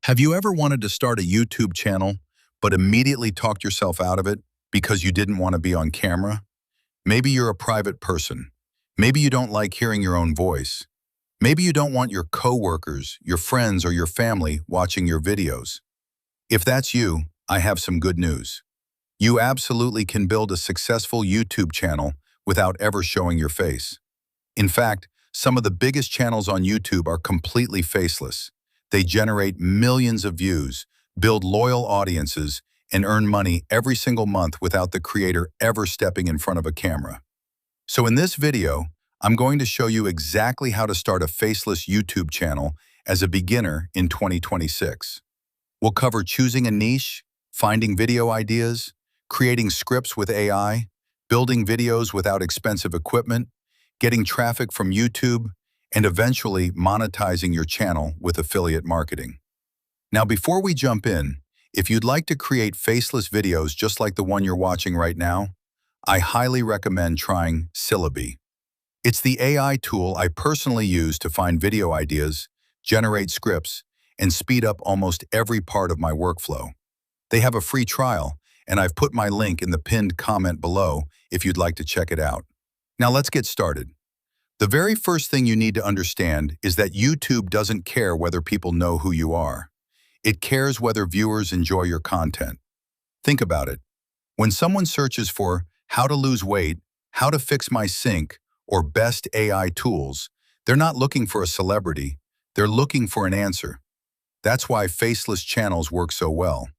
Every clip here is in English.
Have you ever wanted to start a YouTube channel, but immediately talked yourself out of it because you didn't want to be on camera? Maybe you're a private person. Maybe you don't like hearing your own voice. Maybe you don't want your coworkers, your friends, or your family watching your videos. If that's you, I have some good news. You absolutely can build a successful YouTube channel without ever showing your face. In fact, some of the biggest channels on YouTube are completely faceless. They generate millions of views, build loyal audiences, and earn money every single month without the creator ever stepping in front of a camera. So in this video, I'm going to show you exactly how to start a faceless YouTube channel as a beginner in 2026. We'll cover choosing a niche, finding video ideas, creating scripts with AI, building videos without expensive equipment, getting traffic from YouTube, and eventually monetizing your channel with affiliate marketing. Now, before we jump in, if you'd like to create faceless videos just like the one you're watching right now, I highly recommend trying Syllaby. It's the AI tool I personally use to find video ideas, generate scripts, and speed up almost every part of my workflow. They have a free trial, and I've put my link in the pinned comment below if you'd like to check it out. Now let's get started. The very first thing you need to understand is that YouTube doesn't care whether people know who you are. It cares whether viewers enjoy your content. Think about it. When someone searches for how to lose weight, how to fix my sink, or best AI tools, they're not looking for a celebrity, they're looking for an answer. That's why faceless channels work so well.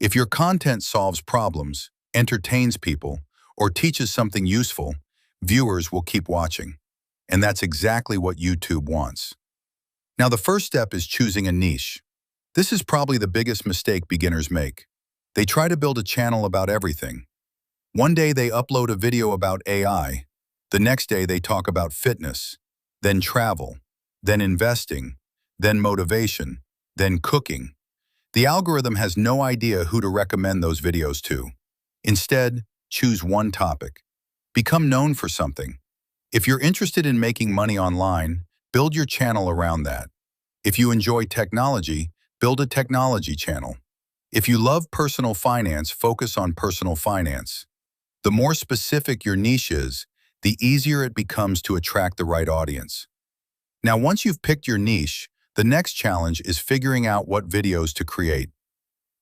If your content solves problems, entertains people, or teaches something useful, viewers will keep watching. And that's exactly what YouTube wants. Now, the first step is choosing a niche. This is probably the biggest mistake beginners make. They try to build a channel about everything. One day they upload a video about AI. The next day they talk about fitness, then travel, then investing, then motivation, then cooking. The algorithm has no idea who to recommend those videos to. Instead, choose one topic. Become known for something. If you're interested in making money online, build your channel around that. If you enjoy technology, build a technology channel. If you love personal finance, focus on personal finance. The more specific your niche is, the easier it becomes to attract the right audience. Now, once you've picked your niche, the next challenge is figuring out what videos to create.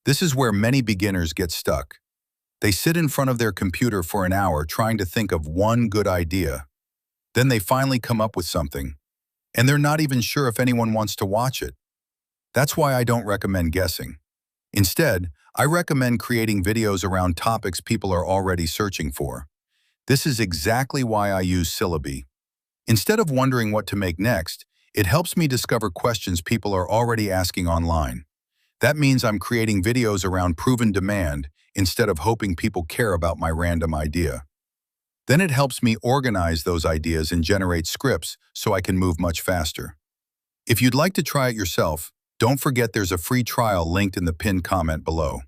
This is where many beginners get stuck. They sit in front of their computer for an hour trying to think of one good idea. Then they finally come up with something, and they're not even sure if anyone wants to watch it. That's why I don't recommend guessing. Instead, I recommend creating videos around topics people are already searching for. This is exactly why I use Syllaby. Instead of wondering what to make next, it helps me discover questions people are already asking online. That means I'm creating videos around proven demand instead of hoping people care about my random idea. Then it helps me organize those ideas and generate scripts so I can move much faster. If you'd like to try it yourself, don't forget there's a free trial linked in the pinned comment below.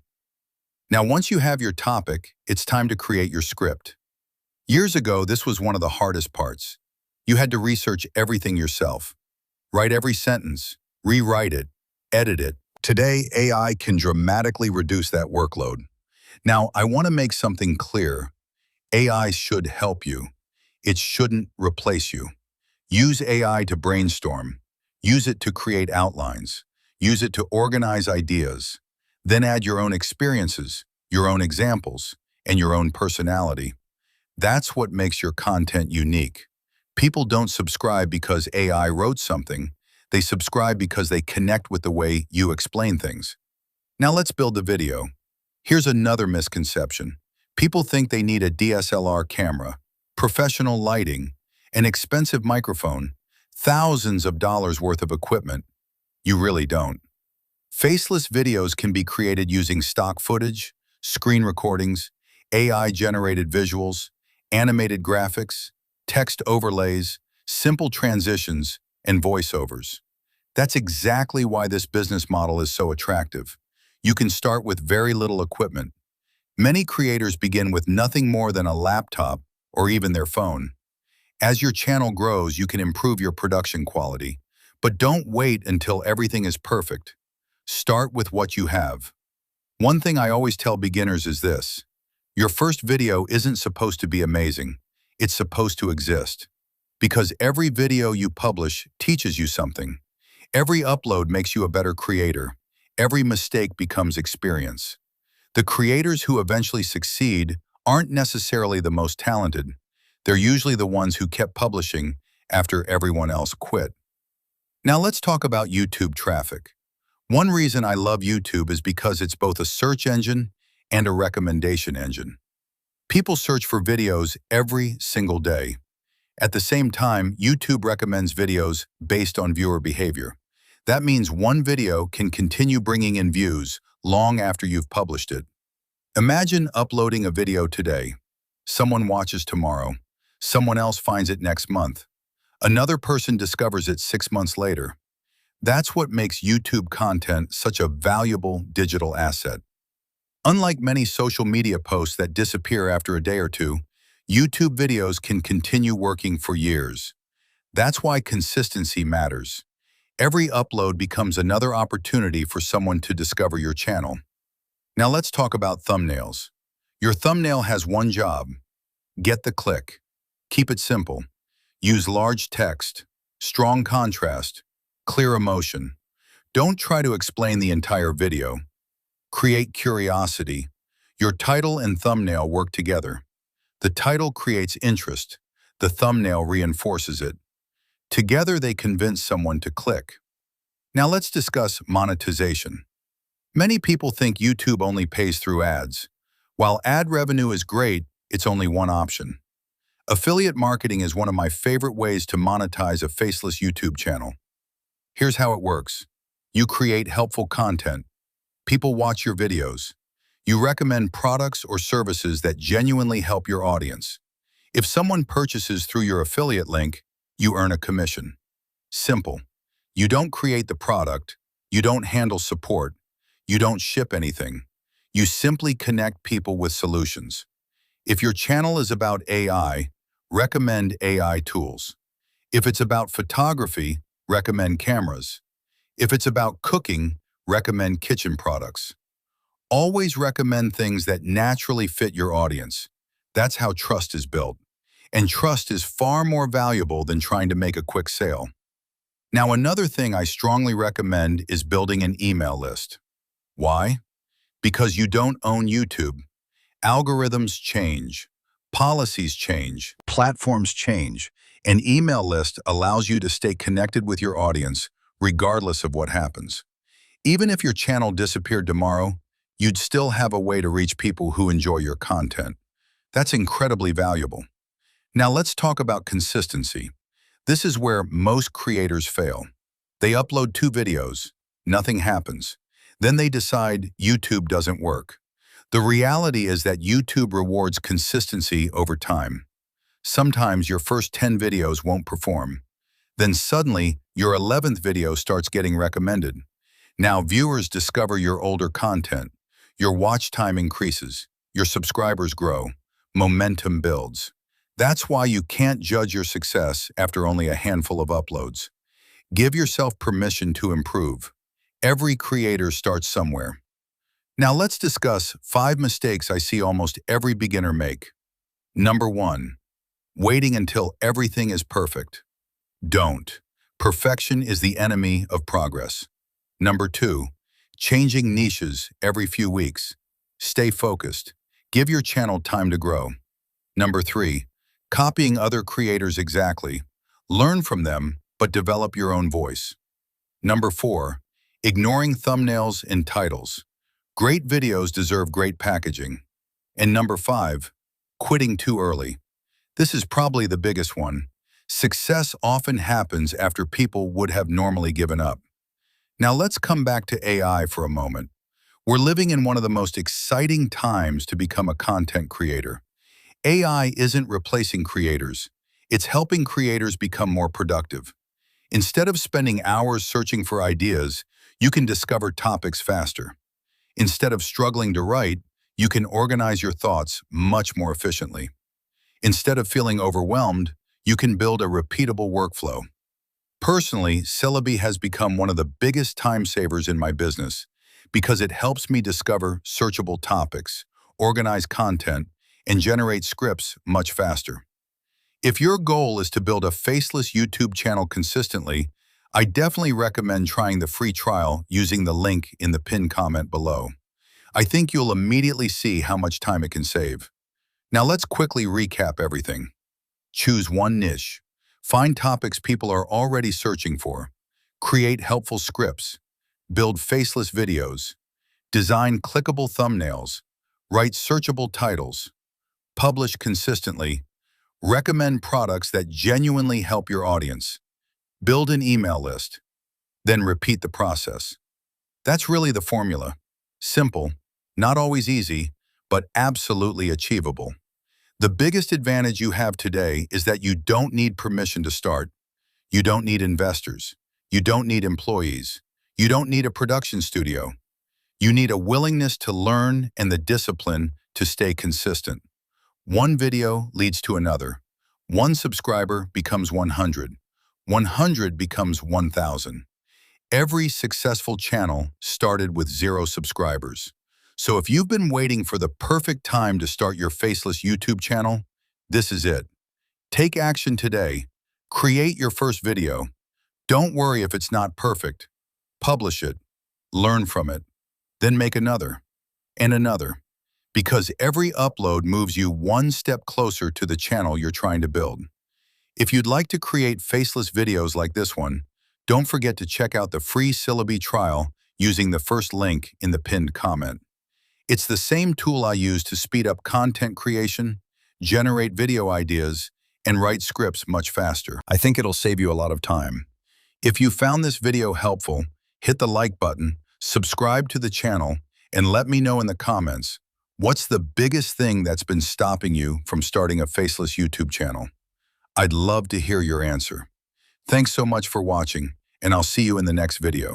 Now, once you have your topic, it's time to create your script. Years ago, this was one of the hardest parts. You had to research everything yourself. Write every sentence, rewrite it, edit it. Today, AI can dramatically reduce that workload. Now, I want to make something clear. AI should help you. It shouldn't replace you. Use AI to brainstorm. Use it to create outlines. Use it to organize ideas. Then add your own experiences, your own examples, and your own personality. That's what makes your content unique. People don't subscribe because AI wrote something. They subscribe because they connect with the way you explain things. Now let's build the video. Here's another misconception. People think they need a DSLR camera, professional lighting, an expensive microphone, thousands of dollars worth of equipment. You really don't. Faceless videos can be created using stock footage, screen recordings, AI-generated visuals, animated graphics, text overlays, simple transitions, and voiceovers. That's exactly why this business model is so attractive. You can start with very little equipment. Many creators begin with nothing more than a laptop or even their phone. As your channel grows, you can improve your production quality. But don't wait until everything is perfect. Start with what you have. One thing I always tell beginners is this: your first video isn't supposed to be amazing. It's supposed to exist. Because every video you publish teaches you something. Every upload makes you a better creator. Every mistake becomes experience. The creators who eventually succeed aren't necessarily the most talented. They're usually the ones who kept publishing after everyone else quit. Now let's talk about YouTube traffic. One reason I love YouTube is because it's both a search engine and a recommendation engine. People search for videos every single day. At the same time, YouTube recommends videos based on viewer behavior. That means one video can continue bringing in views long after you've published it. Imagine uploading a video today. Someone watches tomorrow. Someone else finds it next month. Another person discovers it 6 months later. That's what makes YouTube content such a valuable digital asset. Unlike many social media posts that disappear after a day or two, YouTube videos can continue working for years. That's why consistency matters. Every upload becomes another opportunity for someone to discover your channel. Now let's talk about thumbnails. Your thumbnail has one job: get the click. Keep it simple. Use large text, strong contrast, clear emotion. Don't try to explain the entire video. Create curiosity. Your title and thumbnail work together. The title creates interest. The thumbnail reinforces it. Together they convince someone to click. Now let's discuss monetization. Many people think YouTube only pays through ads. While ad revenue is great, it's only one option. Affiliate marketing is one of my favorite ways to monetize a faceless YouTube channel. Here's how it works. You create helpful content. People watch your videos. You recommend products or services that genuinely help your audience. If someone purchases through your affiliate link, you earn a commission. Simple. You don't create the product. You don't handle support. You don't ship anything. You simply connect people with solutions. If your channel is about AI, recommend AI tools. If it's about photography, recommend cameras. If it's about cooking, recommend kitchen products. Always recommend things that naturally fit your audience. That's how trust is built. And trust is far more valuable than trying to make a quick sale. Now, another thing I strongly recommend is building an email list. Why? Because you don't own YouTube. Algorithms change. Policies change. Platforms change. An email list allows you to stay connected with your audience regardless of what happens. Even if your channel disappeared tomorrow, you'd still have a way to reach people who enjoy your content. That's incredibly valuable. Now let's talk about consistency. This is where most creators fail. They upload 2 videos, nothing happens. Then they decide YouTube doesn't work. The reality is that YouTube rewards consistency over time. Sometimes your first 10 videos won't perform. Then suddenly, your 11th video starts getting recommended. Now viewers discover your older content. Your watch time increases. Your subscribers grow. Momentum builds. That's why you can't judge your success after only a handful of uploads. Give yourself permission to improve. Every creator starts somewhere. Now let's discuss 5 mistakes I see almost every beginner make. Number 1. Waiting until everything is perfect. Don't. Perfection is the enemy of progress. Number 2. Changing niches every few weeks. Stay focused. Give your channel time to grow. Number 3. Copying other creators exactly. Learn from them, but develop your own voice. Number 4. Ignoring thumbnails and titles. Great videos deserve great packaging. And number 5. Quitting too early. This is probably the biggest one. Success often happens after people would have normally given up. Now let's come back to AI for a moment. We're living in one of the most exciting times to become a content creator. AI isn't replacing creators. It's helping creators become more productive. Instead of spending hours searching for ideas, you can discover topics faster. Instead of struggling to write, you can organize your thoughts much more efficiently. Instead of feeling overwhelmed, you can build a repeatable workflow. Personally, Syllaby has become one of the biggest time savers in my business because it helps me discover searchable topics, organize content, and generate scripts much faster. If your goal is to build a faceless YouTube channel consistently, I definitely recommend trying the free trial using the link in the pinned comment below. I think you'll immediately see how much time it can save. Now let's quickly recap everything. Choose one niche. Find topics people are already searching for. Create helpful scripts. Build faceless videos. Design clickable thumbnails. Write searchable titles. Publish consistently. Recommend products that genuinely help your audience. Build an email list. Then repeat the process. That's really the formula. Simple, not always easy, but absolutely achievable. The biggest advantage you have today is that you don't need permission to start. You don't need investors. You don't need employees. You don't need a production studio. You need a willingness to learn and the discipline to stay consistent. One video leads to another. One subscriber becomes 100. 100 becomes 1,000. Every successful channel started with 0 subscribers. So if you've been waiting for the perfect time to start your faceless YouTube channel, this is it. Take action today. Create your first video. Don't worry if it's not perfect. Publish it. Learn from it. Then make another. And another. Because every upload moves you one step closer to the channel you're trying to build. If you'd like to create faceless videos like this one, don't forget to check out the free Syllaby trial using the first link in the pinned comment. It's the same tool I use to speed up content creation, generate video ideas, and write scripts much faster. I think it'll save you a lot of time. If you found this video helpful, hit the like button, subscribe to the channel, and let me know in the comments, what's the biggest thing that's been stopping you from starting a faceless YouTube channel? I'd love to hear your answer. Thanks so much for watching, and I'll see you in the next video.